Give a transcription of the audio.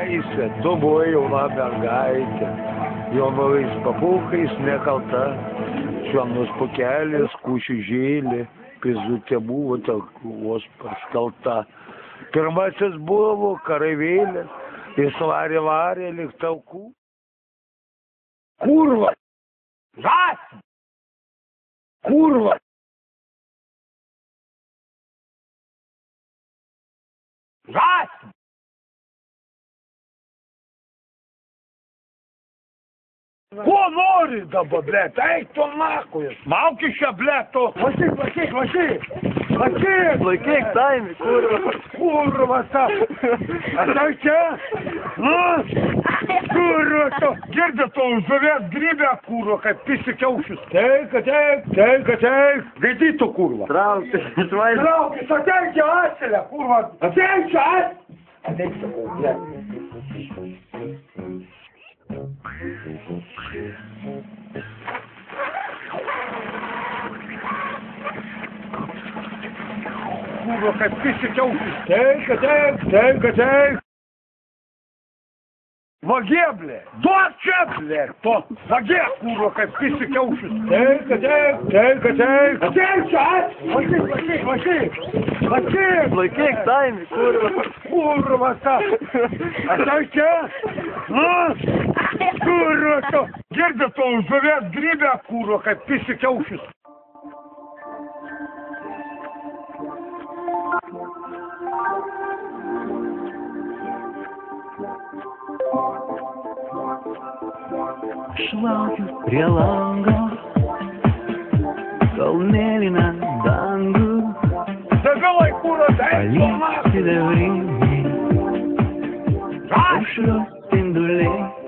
Laisvė, tu buvai jauna mergaitė, jaunais papūkais nekalta, švelnus pukelis, kūčių žėlė, pizutė buvo vos paskalta. Pirmasis buvo kareivėlis, jis varė lyg taukų. Kurva! Žąsis! Kurva! Žąsis! Ko nori dabar, blėt? Eik tu nakujas! Mauki šią, blėt, tu! Vašyk! Laikyk taimį, kurva. Kurva ta! Atau čia? Nu? Kurva tu! Girdi tu, žuvės grybę, kurva, kaip pisi kiaušius. Teik! Gaidytų, kurva. Trauktis, išvaizdą. Traukis, ateik čia asilę, kurva. Ateik čia asilę. Ateik čia, kurva. Kurva, kaip pisi kiaušius. Teik! Vagie, blė! Duok čia, blė! To! Vagie, kurva, kaip pisi kiaušius. Teik! Ateik čia, vašyk! Laikyk taimį, kurva. Kurva ta! Ateik čia? Nu? Kurva tu! Girdi tu, žuvės grybę, kurva, kaip pisi kiaušius. Aš laukiu prie lango, kol mėlyna dangų. Degalai, kurva, eik tu nakujas. Palikti davriniai, aušros spinduliai.